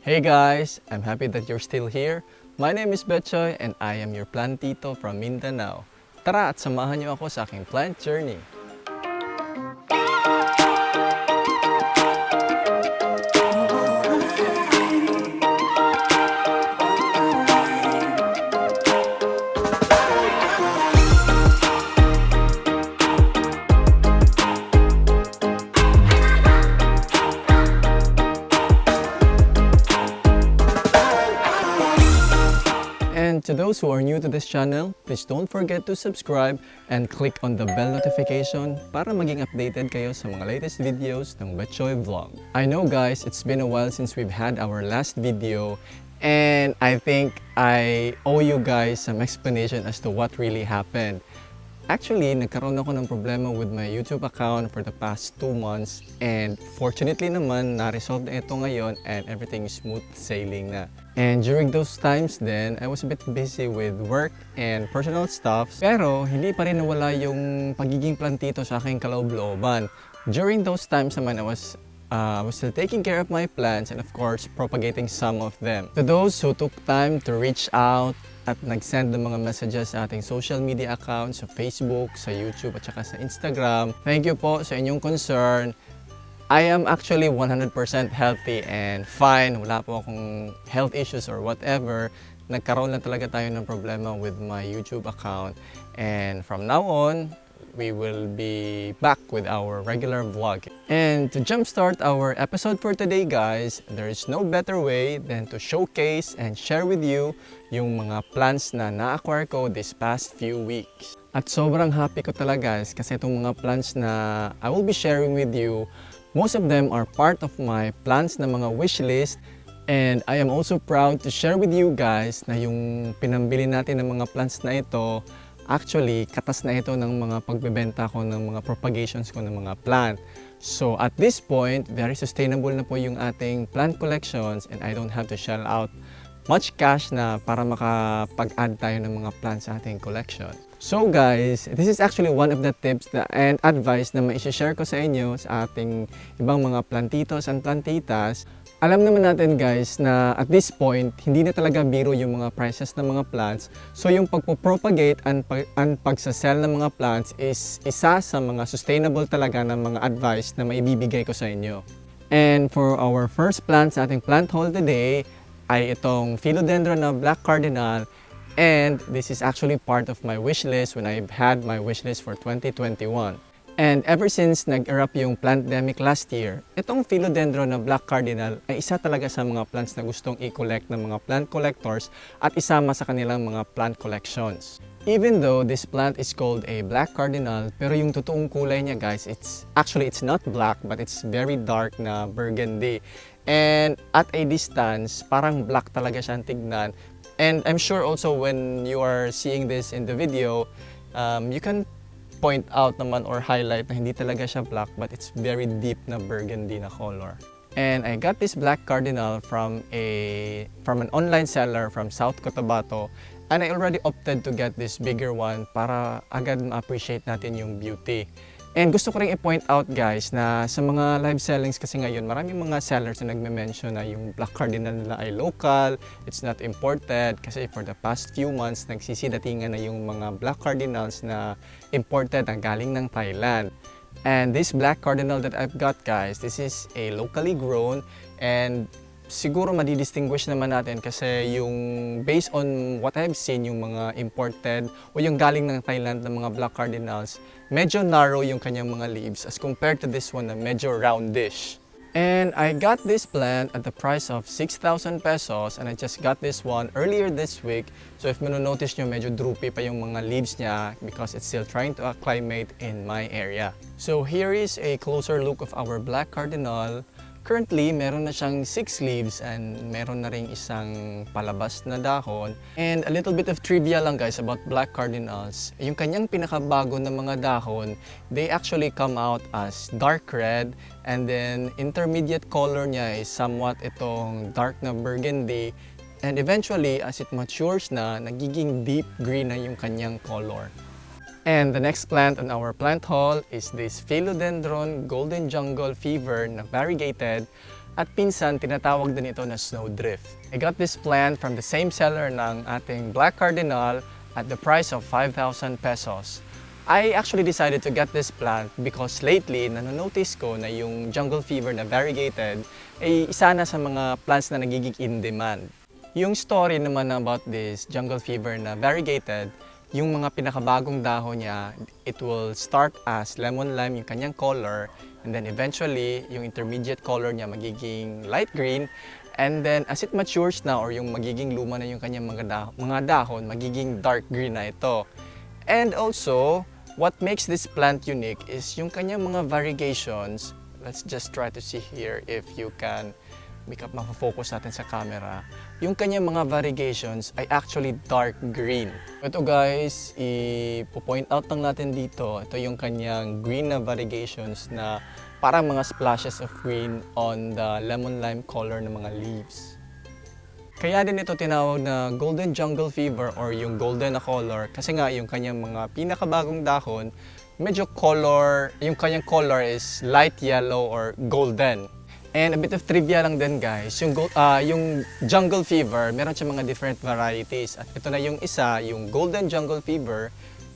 Hey guys, I'm happy that you're still here. My name is Bechoy and I am your plantito from Mindanao. Tara at samahan niyo ako sa aking plant journey. And to those who are new to this channel, please don't forget to subscribe and click on the bell notification para maging updated kayo sa mga latest videos ng Bechoy Vlog. I know guys, it's been a while since we've had our last video and I think I owe you guys some explanation as to what really happened. Actually, nagkaroon ako ng problema with my YouTube account for the past 2 months and fortunately naman, na-resolve na ito ngayon and everything is smooth sailing na. And during those times then, I was a bit busy with work and personal stuff pero hindi pa rin nawala yung pagiging plantito sa aking kaloob-looban. During those times naman, I was still taking care of my plants and of course, propagating some of them. To those who took time to reach out at nag-send ng mga messages sa ating social media accounts sa Facebook, sa YouTube at saka sa Instagram. Thank you po sa inyong concern. I am actually 100% healthy and fine. Wala po akong health issues or whatever. Nagkaroon lang talaga tayo ng problema with my YouTube account. And from now on, we will be back with our regular vlog. And to jumpstart our episode for today guys, there is no better way than to showcase and share with you yung mga plants na na-acquire ko this past few weeks. At sobrang happy ko talaga guys kasi itong mga plants na I will be sharing with you, most of them are part of my plants na mga wishlist. And I am also proud to share with you guys na yung pinambili natin ng mga plants na ito, actually, katas na ito ng mga pagbebenta ko ng mga propagations ko ng mga plant. So at this point, very sustainable na po yung ating plant collections and I don't have to shell out much cash na para makapag-add tayo ng mga plants sa ating collection. So guys, this is actually one of the tips and advice na mai-share ko sa inyo sa ating ibang mga plantitos and plantitas. Alam naman natin guys na at this point, hindi na talaga biro yung mga prices ng mga plants. So yung pagpo-propagate and pagsasell ng mga plants is isa sa mga sustainable talaga ng mga advice na maibibigay ko sa inyo. And for our first plant sa ating plant haul today, ay itong Philodendron na Black Cardinal. And this is actually part of my wish list when I've had my wish list for 2021. And ever since nag-erupt yung plandemic last year, itong Philodendron na Black Cardinal ay isa talaga sa mga plants na gustong i-collect ng mga plant collectors at isama sa kanilang mga plant collections. Even though this plant is called a Black Cardinal, pero yung totoong kulay niya guys, it's not black but it's very dark na burgundy. And at a distance, parang black talaga siyang tignan. And I'm sure also when you are seeing this in the video, you can point out naman or highlight na hindi talaga siya black but it's very deep na burgundy na color. And I got this Black Cardinal from an online seller from South Cotabato and I already opted to get this bigger one para agad ma-appreciate natin yung beauty. And gusto ko rin i-point out guys na sa mga live sellings kasi ngayon, maraming mga sellers na nagme-mention na yung Black Cardinal nila ay local, it's not imported. Kasi for the past few months, nagsisidatingan na yung mga Black Cardinals na imported na galing ng Thailand. And this Black Cardinal that I've got guys, this is a locally grown and siguro madidistinguish naman natin kasi yung based on what I've seen, yung mga imported o yung galing ng Thailand na mga Black Cardinals, medyo narrow yung kanyang mga leaves as compared to this one na medyo roundish. And I got this plant at the price of 6,000 pesos and I just got this one earlier this week. So if notice nyo, medyo droopy pa yung mga leaves niya because it's still trying to acclimate in my area. So here is a closer look of our Black Cardinal. Currently, meron na siyang 6 leaves and meron na ring isang palabas na dahon. And a little bit of trivia lang guys about Black Cardinals. Yung kanyang pinakabago na mga dahon, they actually come out as dark red and then intermediate color niya is somewhat itong dark na burgundy. And eventually, as it matures na, nagiging deep green na yung kanyang color. And the next plant on our plant haul is this Philodendron Golden Jungle Fever na variegated. At pinsan, tinatawag din ito na snowdrift. I got this plant from the same seller ng ating Black Cardinal at the price of 5,000 pesos. I actually decided to get this plant because lately, nanonotice ko na yung jungle fever na variegated ay isa na sa mga plants na nagiging in demand. Yung story naman about this jungle fever na variegated, yung mga pinakabagong dahon niya, it will start as lemon lime yung kanyang color, and then eventually yung intermediate color niya magiging light green, and then as it matures na or yung magiging luma na yung kanyang mga dahon, magiging dark green na ito. And also, what makes this plant unique is yung kanyang mga variegations. Let's just try to see here if you can mapafocus natin sa camera. Yung kanyang mga variegations ay actually dark green. Ito guys, i-point out lang natin dito. Ito yung kanyang green na variegations na parang mga splashes of green on the lemon lime color ng mga leaves. Kaya din ito tinawag na golden jungle fever or yung golden na color kasi nga yung kanyang mga pinakabagong dahon, medyo color, yung kanyang color is light yellow or golden. And a bit of trivia lang din guys, yung jungle fever, meron siya mga different varieties. At ito na yung isa, yung golden jungle fever.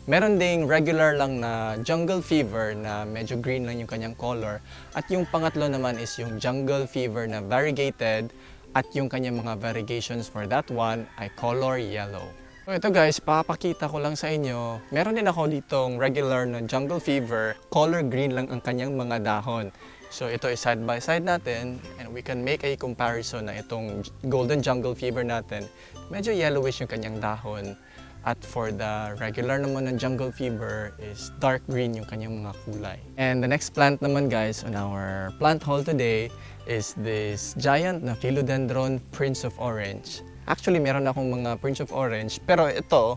Meron ding regular lang na jungle fever na medyo green lang yung kanyang color. At yung pangatlo naman is yung jungle fever na variegated. At yung kanyang mga variegations for that one ay color yellow. So ito guys, papakita ko lang sa inyo. Meron din ako ditong regular na jungle fever, color green lang ang kanyang mga dahon. So ito is side by side natin and we can make a comparison na itong golden jungle fever natin. Medyo yellowish yung kanyang dahon. At for the regular naman ng jungle fever is dark green yung kanyang mga kulay. And the next plant naman guys on our plant haul today is this giant na Philodendron Prince of Orange. Actually meron akong mga Prince of Orange pero ito,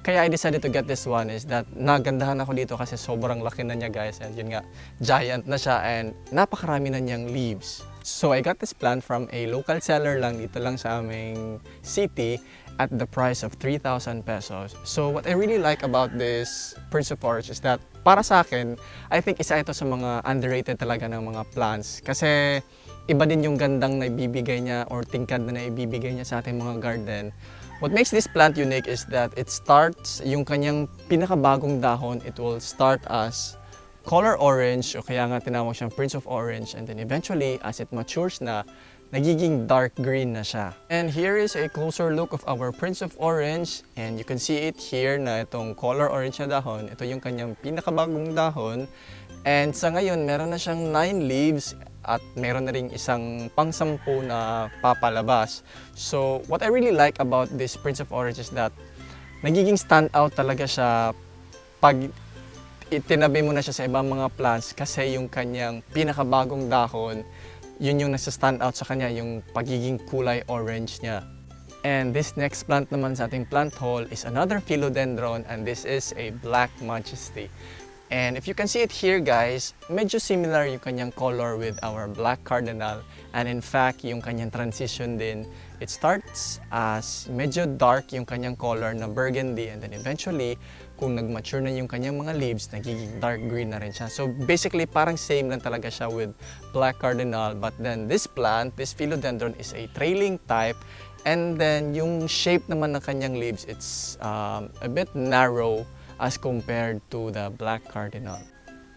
kaya I decided to get this one is that nagandahan ako dito kasi sobrang laki na niya guys, and yun nga, giant na siya and napakarami na niyang leaves. So I got this plant from a local seller lang dito lang sa aming city at the price of 3,000 pesos. So what I really like about this Prince of Orange is that para sa akin, I think isa ito sa mga underrated talaga ng mga plants kasi iba din yung gandang na ibibigay niya or tingkad na ibibigay niya sa ating mga garden. What makes this plant unique is that it starts, yung kanyang pinakabagong dahon, it will start as color orange o kaya nga tinawag siyang Prince of Orange, and then eventually as it matures na, nagiging dark green na siya. And here is a closer look of our Prince of Orange, and you can see it here na itong color orange na dahon. Ito yung kanyang pinakabagong dahon, and sa ngayon meron na siyang 9 leaves at meron na ring isang pang-10 na papalabas. So what I really like about this Prince of Orange is that nagiging stand out talaga siya pag itinabi mo na siya sa ibang mga plants kasi yung kanyang pinakabagong dahon, yun yung nasa-stand out sa kanya, yung pagiging kulay orange niya. And this next plant naman sa ating plant haul is another philodendron, and this is a Black Majesty. And if you can see it here guys, medyo similar yung kanyang color with our Black Cardinal, and in fact yung kanyang transition din, it starts as medyo dark yung kanyang color na burgundy, and then eventually kung nag-mature na yung kanyang mga leaves, nagiging dark green na rin siya. So basically parang same lang talaga siya with Black Cardinal, but then this plant, this philodendron is a trailing type, and then yung shape naman ng kanyang leaves, it's a bit narrow as compared to the Black Cardinal.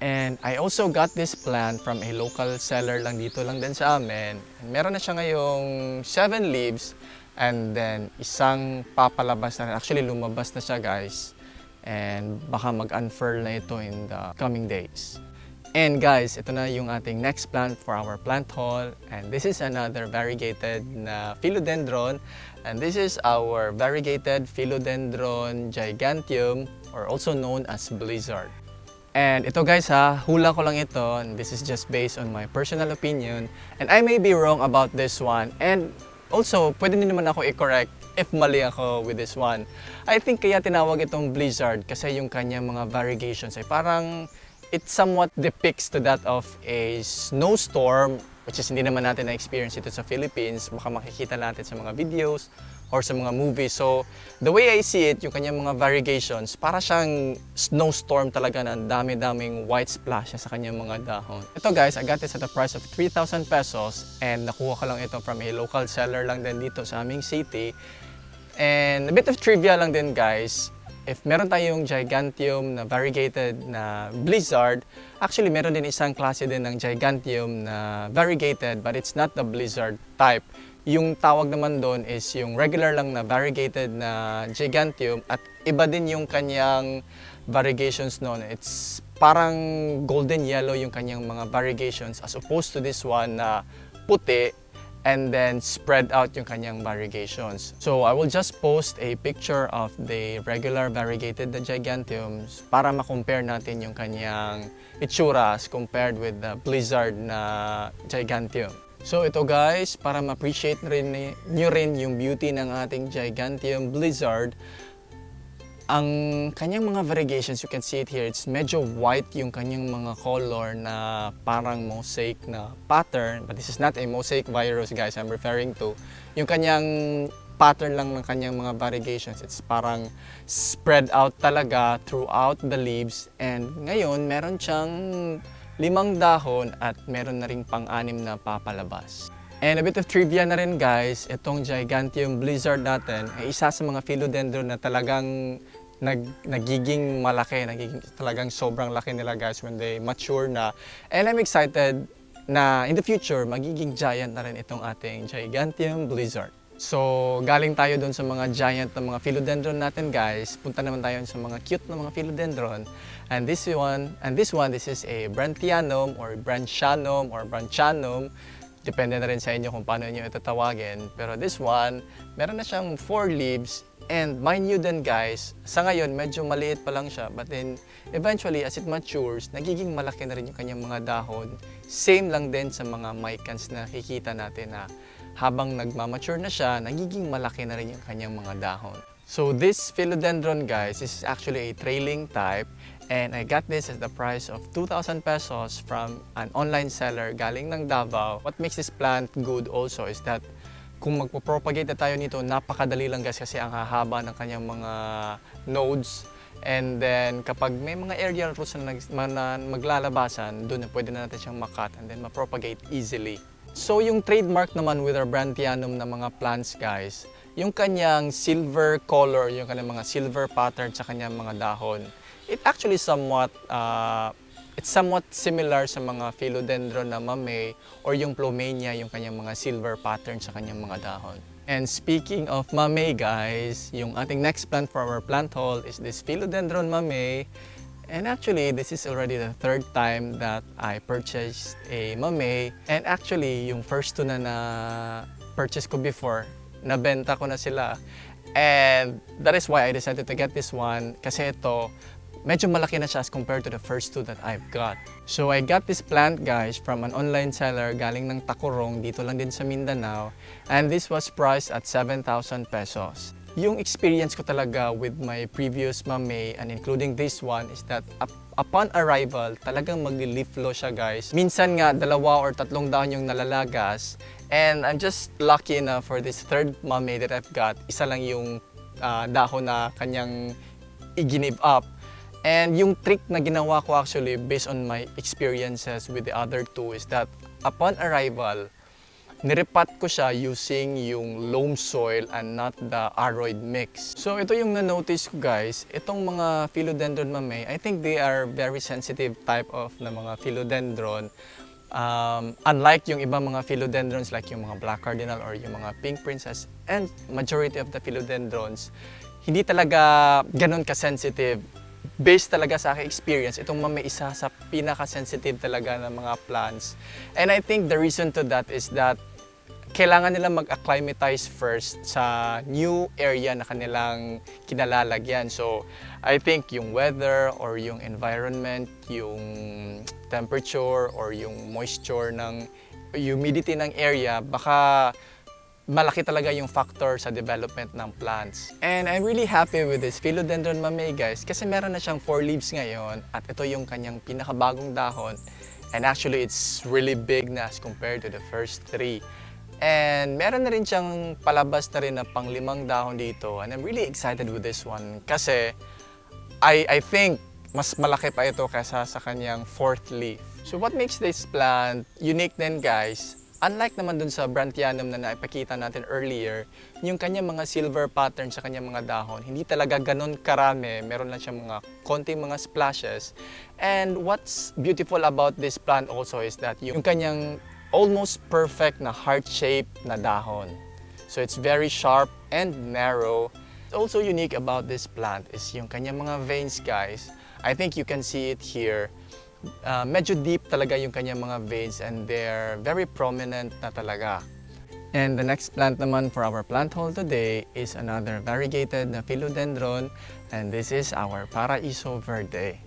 And I also got this plant from a local seller lang dito lang din sa amin. And meron na siya ngayong 7 leaves, and then isang papalabas na rin. Actually lumabas na siya guys, and baka mag-unfurl na ito in the coming days. And guys, ito na yung ating next plant for our plant haul, and this is another variegated na philodendron, and this is our variegated Philodendron giganteum, or also known as blizzard. And ito guys ha, hula ko lang ito, and this is just based on my personal opinion, and I may be wrong about this one, and also pwede din naman ako i-correct if mali ako with this one. I think kaya tinawag itong blizzard kasi yung kanyang mga variegations ay parang it somewhat depicts to that of a snowstorm, which is hindi naman natin na-experience ito sa Philippines. Baka makikita natin sa mga videos or sa mga movies. So, the way I see it, yung kanyang mga variegations, para siyang snowstorm talaga na dami-daming white splashes sa kanyang mga dahon. Ito guys, I got this at the price of 3,000 pesos and nakuha ko lang ito from a local seller lang din dito sa aming city. And a bit of trivia lang din guys, if meron tayong ciganteum na variegated na blizzard, actually meron din isang klase din ng ciganteum na variegated but it's not the blizzard type. Yung tawag naman doon is yung regular lang na variegated na ciganteum at iba din yung kanyang variegations noon. It's parang golden yellow yung kanyang mga variegations as opposed to this one na puti and then spread out yung kanyang variegations. So I will just post a picture of the regular variegated na giganteums para ma-compare natin yung kanyang itsura as compared with the blizzard na giganteum. So ito guys, para ma-appreciate nyo rin yung beauty ng ating giganteum blizzard, ang kanyang mga variegations, you can see it here, it's medyo white yung kanyang mga color na parang mosaic na pattern. But this is not a mosaic virus guys, I'm referring to. Yung kanyang pattern lang ng kanyang mga variegations, it's parang spread out talaga throughout the leaves. And ngayon, meron siyang 5 dahon at meron na ring pang-6 na papalabas. And a bit of trivia na rin guys, itong giganteum blizzard natin ay isa sa mga philodendron na talagang nagiging malaki, talagang sobrang laki nila guys when they mature na. And I'm excited na in the future, magiging giant na rin itong ating giganteum blizzard. So, galing tayo dun sa mga giant na mga philodendron natin guys. Punta naman tayo sa mga cute na mga philodendron. And this is a Brandtianum or Brandtianum. Depende na rin sa inyo kung paano nyo ito tawagin. Pero this one, meron na siyang 4 leaves. And mind you then guys, sa ngayon medyo maliit pa lang siya. But then eventually as it matures, nagiging malaki na rin yung kanyang mga dahon. Same lang din sa mga mycans na nakikita natin na habang nagmamature na siya, nagiging malaki na rin yung kanyang mga dahon. So this philodendron guys, this is actually a trailing type. And I got this at the price of 2,000 pesos from an online seller galing ng Davao. What makes this plant good also is that kung magpo-propagate na tayo nito, napakadali lang guys kasi ang hahaba ng kanyang mga nodes. And then kapag may mga aerial roots na maglalabasan, doon na pwede na natin siyang makat and then ma-propagate easily. So yung trademark naman with our Brandtianum na mga plants guys, yung kanyang silver color, yung kanyang mga silver pattern sa kanyang mga dahon, it actually it's somewhat similar sa mga Philodendron Mamei or yung Plowmanii, yung kanyang mga silver pattern sa kanyang mga dahon. And speaking of Mamei guys, yung ating next plant for our plant haul is this Philodendron Mamei. And actually, this is already the 3rd time that I purchased a Mamei. And actually, yung first 2 na purchase ko before, nabenta ko na sila. And that is why I decided to get this one kasi ito, medyo malaki na siya as compared to the first 2 that I've got. So I got this plant guys from an online seller galing ng Tacorong dito lang din sa Mindanao. And this was priced at 7,000 pesos. Yung experience ko talaga with my previous Mamei and including this one is that upon arrival, talagang magli-leaf flow siya guys. Minsan nga 2 or 3 dahon yung nalalagas. And I'm just lucky enough for this 3rd Mamei that I've got. Isa lang yung dahon na kanyang i-give up. And yung trick na ginawa ko actually based on my experiences with the other 2 is that upon arrival, nirepat ko siya using yung loam soil and not the aroid mix. So ito yung na-notice ko guys, itong mga Philodendron Mamei, I think they are very sensitive type of na mga philodendron. Unlike yung ibang mga philodendrons like yung mga black cardinal or yung mga pink princess and majority of the philodendrons, hindi talaga ganun ka-sensitive. Based talaga sa aking experience, itong Mamei isa sa pinaka-sensitive talaga ng mga plants. And I think the reason to that is that kailangan nila mag-acclimatize first sa new area na kanilang kinalalagyan. So, I think yung weather or yung environment, yung temperature or yung moisture ng humidity ng area, baka malaki talaga yung factor sa development ng plants. And I'm really happy with this Philodendron Mamei guys kasi meron na siyang 4 leaves ngayon at ito yung kanyang pinakabagong dahon. And actually, it's really big na as compared to the first 3. And meron na rin siyang palabas na rin na pang-5 dahon dito. And I'm really excited with this one kasi I think mas malaki pa ito kaysa sa kanyang 4th leaf. So what makes this plant unique din guys, unlike naman dun sa Brandtianum na naipakita natin earlier, yung kanyang mga silver pattern sa kanyang mga dahon, hindi talaga ganun karami, meron lang siyang mga konting mga splashes. And what's beautiful about this plant also is that yung kanyang almost perfect na heart-shaped na dahon. So it's very sharp and narrow. What's also unique about this plant is yung kanyang mga veins guys. I think you can see it here. Medyo deep talaga yung kanyang mga veins and they're very prominent na talaga. And the next plant naman for our plant haul today is another variegated na philodendron, and this is our Paraiso Verde.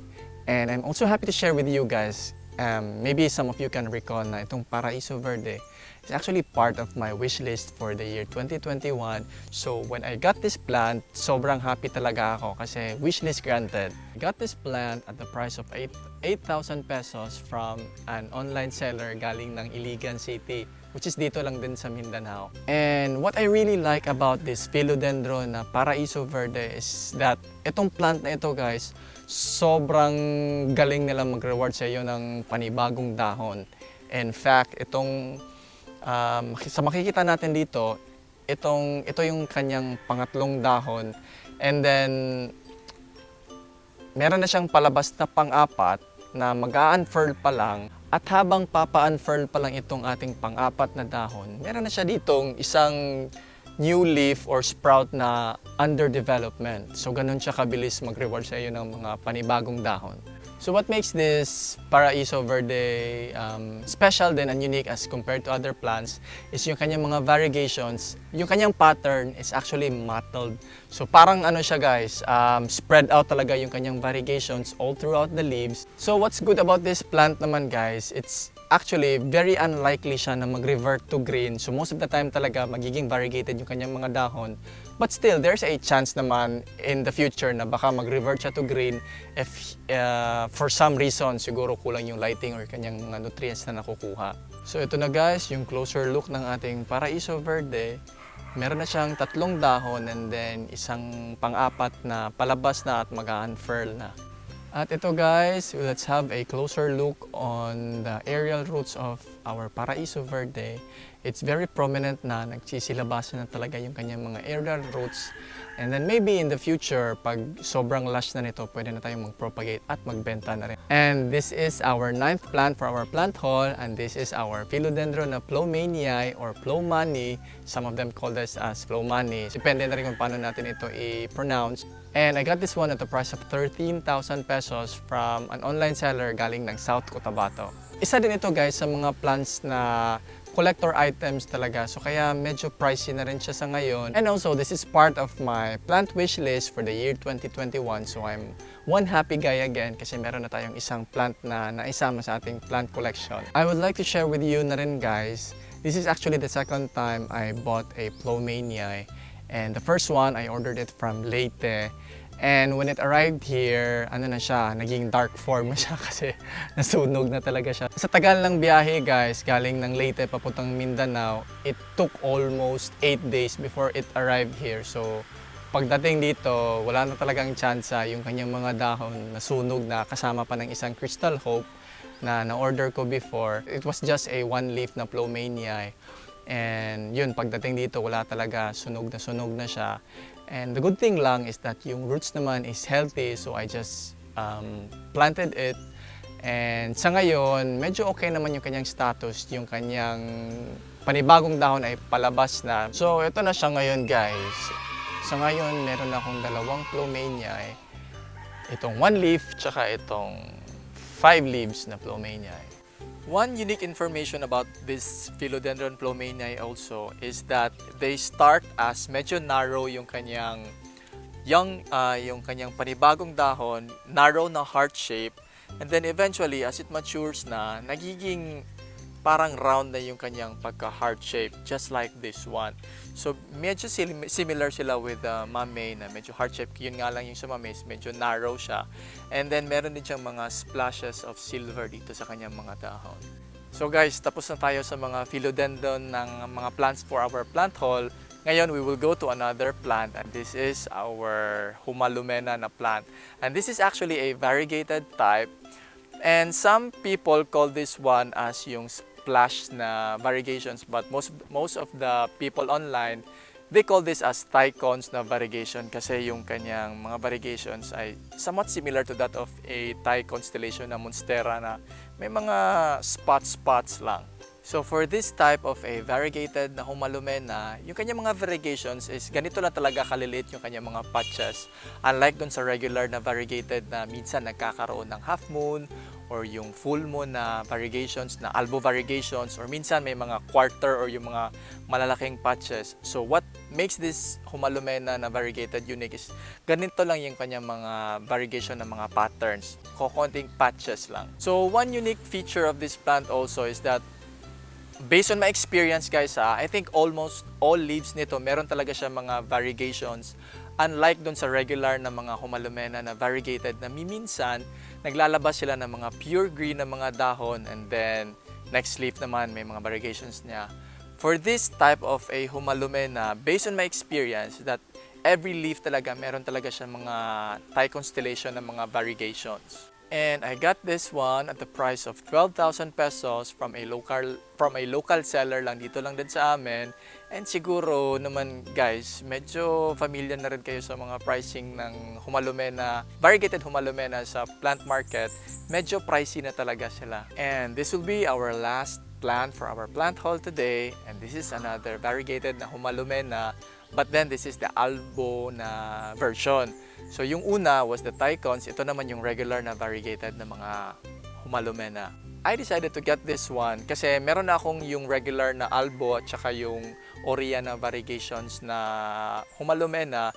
And I'm also happy to share with you guys, maybe some of you can recall na itong Paraiso Verde is actually part of my wish list for the year 2021. So when I got this plant, sobrang happy talaga ako kasi wish list granted. I got this plant at the price of 8,000 pesos from an online seller galing ng Iligan City, which is dito lang din sa Mindanao. And what I really like about this philodendron na Paraiso Verde is that itong plant na ito guys, sobrang galing nila mag-reward sa iyo ng panibagong dahon. In fact, itong sa makikita natin dito, ito yung kanyang pangatlong dahon, and then meron na siyang palabas na pang-apat na mag-a-unfurl pa lang, at habang papa-unfurl pa lang itong ating pang-apat na dahon, meron na siya ditong isang new leaf or sprout na under development. So ganun siya kabilis mag-reward sa iyo ng mga panibagong dahon. So what makes this Paraiso Verde special din and unique as compared to other plants is yung kanyang mga variegations. Yung kanyang pattern is actually mottled. So parang ano siya guys, spread out talaga yung kanyang variegations all throughout the leaves. So what's good about this plant naman guys, it's actually very unlikely siya na mag-revert to green. So most of the time talaga magiging variegated yung kanyang mga dahon. But still, there's a chance naman in the future na baka mag-revert siya to green if for some reason siguro kulang yung lighting or kanyang mga nutrients na nakukuha. So ito na guys, yung closer look ng ating Paraiso Verde. Meron na siyang 3 dahon and then isang pang-apat na palabas na at mag-a-unfurl na. At ito guys, let's have a closer look on the aerial roots of our Paraiso Verde. It's very prominent na nagsisilabasan na talaga yung kanyang mga aerial roots. And then maybe in the future, pag sobrang lush na nito, pwede na tayong mag-propagate at magbenta na rin. And this is our 9th plant for our plant haul. And this is our Philodendron Plowmanii or Plowmanii. Some of them call this as Plowmanii. Depende na rin kung paano natin ito i-pronounce. And I got this one at the price of 13,000 pesos from an online seller galing ng South Cotabato. Isa din ito guys sa mga plants na collector items talaga. So kaya medyo pricey na rin siya sa ngayon. And also this is part of my plant wish list for the year 2021. So I'm one happy guy again kasi meron na tayong isang plant na naisama sa ating plant collection. I would like to share with you na rin guys. This is actually the second time I bought a Plowmanii. And the first one, I ordered it from Leyte. And when it arrived here, ano na siya, naging dark form na siya kasi nasunog na talaga siya. Sa tagal ng biyahe guys, galing ng Leyte papuntang Mindanao, it took almost 8 days before it arrived here. So pagdating dito, wala na talagang tsansa yung kanyang mga dahon nasunog na kasama pa ng isang Crystal Hope na na-order ko before. It was just a one leaf na Plowmanii. And yun, pagdating dito, wala talaga, sunog na siya. And the good thing lang is that yung roots naman is healthy, so I just planted it. And sa ngayon, medyo okay naman yung kanyang status, yung kanyang panibagong dahon ay palabas na. So ito na siya ngayon guys. Sa ngayon, meron akong 2 Plowmanii. Itong 1 leaf, tsaka itong 5 leaves na Plowmanii. One unique information about this Philodendron Plowmanii also is that they start as medyo narrow yung kanyang panibagong dahon, narrow na heart shape, and then eventually as it matures na, nagiging parang round na yung kanyang pagka-heart shape, just like this one. So medyo similar sila with Mamei na medyo heart shape. Yun nga lang yung sa Mamei, medyo narrow siya. And then meron din siyang mga splashes of silver dito sa kanyang mga dahon. So guys, tapos na tayo sa mga philodendron ng mga plants for our plant haul. Ngayon, we will go to another plant, and this is our Homalomena na plant. And this is actually a variegated type. And some people call this one as yung splash na variegations, but most of the people online, they call this as Tycons na variegation kasi yung kanyang mga variegations ay somewhat similar to that of a Thai constellation na Monstera na may mga spots lang. So for this type of a variegated na Homalomena, yung kanyang mga variegations is ganito lang talaga kaliliit yung kanyang mga patches. Unlike dun sa regular na variegated na minsan nagkakaroon ng half moon or yung full moon na variegations, na albo variegations, or minsan may mga quarter or yung mga malalaking patches. So what makes this Homalomena na variegated unique is ganito lang yung kanyang mga variegation ng mga patterns. Konting patches lang. So one unique feature of this plant also is that based on my experience guys, I think almost all leaves nito meron talaga siya mga variegations. Unlike dun sa regular na mga Homalomena na variegated na minsan naglalabas sila ng mga pure green na mga dahon, and then next leaf naman may mga variegations niya. For this type of a Homalomena, based on my experience, that every leaf talaga meron talaga siya mga Thai constellation na mga variegations. And I got this one at the price of 12,000 pesos from a local seller lang dito lang din sa amin. And siguro naman guys, medyo familiar na rin kayo sa mga pricing ng Homalomena, variegated Homalomena sa plant market. Medyo pricey na talaga sila. And this will be our last plant for our plant haul today. And this is another variegated na Homalomena. But then this is the albo na version. So yung una was the Tycons, ito naman yung regular na variegated na mga Homalomena. I decided to get this one kasi meron na akong yung regular na albo at saka yung Oria na variegations na Homalomena.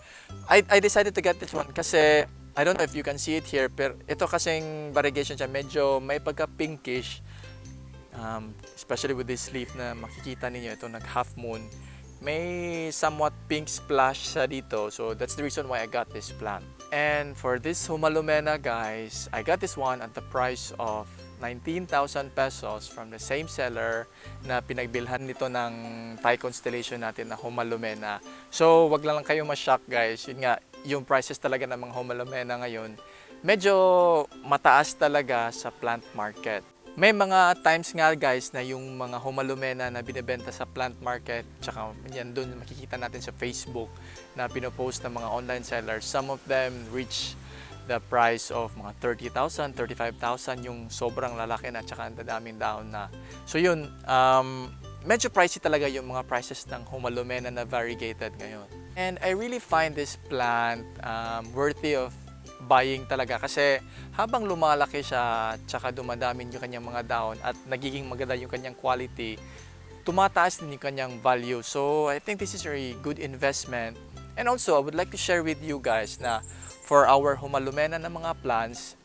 I decided to get this one kasi I don't know if you can see it here, pero ito kasing variegation siya medyo may pagka pinkish. Especially with this leaf na makikita ninyo, ito nag half moon. May somewhat pink splash sa dito, so that's the reason why I got this plant. And for this Homalomena guys, I got this one at the price of 19,000 pesos from the same seller na pinagbilhan nito ng Thai constellation natin na Homalomena. So wag lang kayo ma-shock guys, yun nga, yung prices talaga ng mga Homalomena ngayon medyo mataas talaga sa plant market. May mga times nga guys na yung mga Homalomena na binebenta sa plant market, tsaka yan doon makikita natin sa Facebook na pinopost ng mga online sellers. Some of them reach the price of mga 30,000, 35,000 yung sobrang lalaki na tsaka ang daming dahon na. So yun, medyo pricey talaga yung mga prices ng Homalomena na variegated ngayon. And I really find this plant worthy of buying talaga kasi habang lumalaki siya tsaka dumadamin yung kanyang mga dahon at nagiging maganda yung kanyang quality, tumataas din yung kanyang value. So I think this is a very good investment. And also I would like to share with you guys na for our Homalomena na mga plants,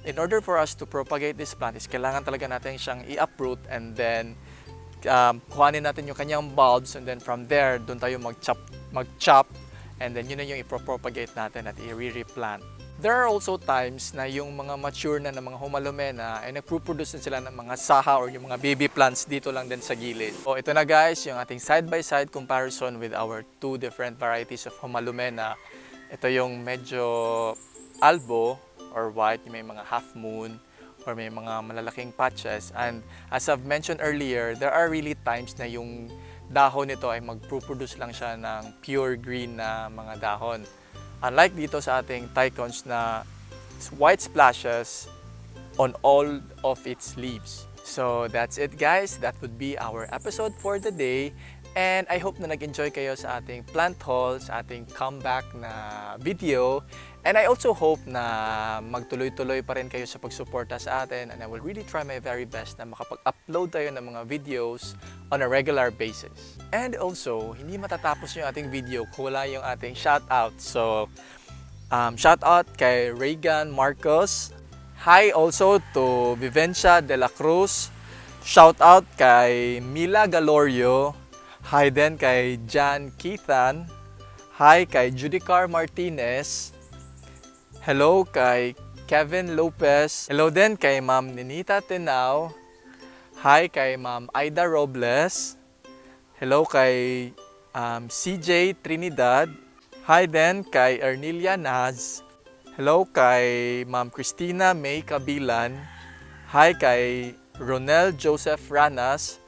in order for us to propagate this plant is kailangan talaga natin siyang i-uproot and then kuhanin natin yung kanyang bulbs, and then from there doon tayo mag-chop and then yun na yung i-propagate natin at i-replant. There are also times na yung mga mature na mga Homalomena ay nagpo-produce na sila ng mga saha or yung mga baby plants dito lang din sa gilid. So ito na guys, yung ating side-by-side comparison with our two different varieties of Homalomena. Ito yung medyo albo or white, may mga half moon or may mga malalaking patches. And as I've mentioned earlier, there are really times na yung dahon nito ay mag-produce lang siya ng pure green na mga dahon. Unlike dito sa ating Tycons na white splashes on all of its leaves. So that's it guys, that would be our episode for the day. And I hope na nag-enjoy kayo sa ating plant haul, sa ating comeback na video. And I also hope na magtuloy-tuloy pa rin kayo sa pagsuporta sa atin, and I will really try my very best na makapag-upload tayo ng mga videos on a regular basis. And also, hindi matatapos yung ating video kung wala yung ating shoutout. So, shoutout kay Reagan Marcos. Hi also to Vivencia de la Cruz. Shoutout kay Mila Galorio. Hi din kay Jan Keithan. Hi kay Judicar Martinez. Hello kay Kevin Lopez. Hello din kay Ma'am Ninita Tenao. Hi kay Ma'am Aida Robles. Hello kay CJ Trinidad. Hi din kay Ernelia Naz. Hello kay Ma'am Christina May Kabilan. Hi kay Ronel Joseph Ranas.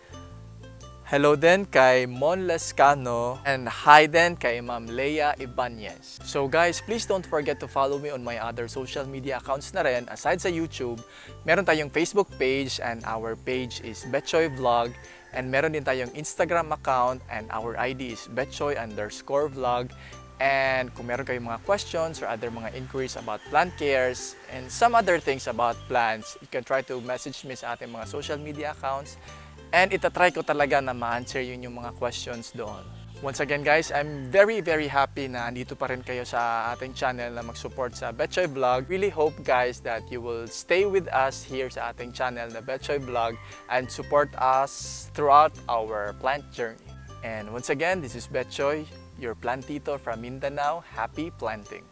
Hello din kay Mon Lescano. And hi din kay Ma'am Leia Ibanez. So guys, please don't forget to follow me on my other social media accounts na rin. Aside sa YouTube, meron tayong Facebook page and our page is Bechoy Vlog. And meron din tayong Instagram account and our ID is Bechoy_vlog. And kung meron kayong mga questions or other mga inquiries about plant cares and some other things about plants, you can try to message me sa ating mga social media accounts. And itatry ko talaga na ma-answer yun yung mga questions doon. Once again guys, I'm very happy na andito pa rin kayo sa ating channel na mag-support sa Bechoy Vlog. Really hope guys that you will stay with us here sa ating channel na Bechoy Vlog and support us throughout our plant journey. And once again, this is Bechoy, your plantito from Mindanao. Happy planting!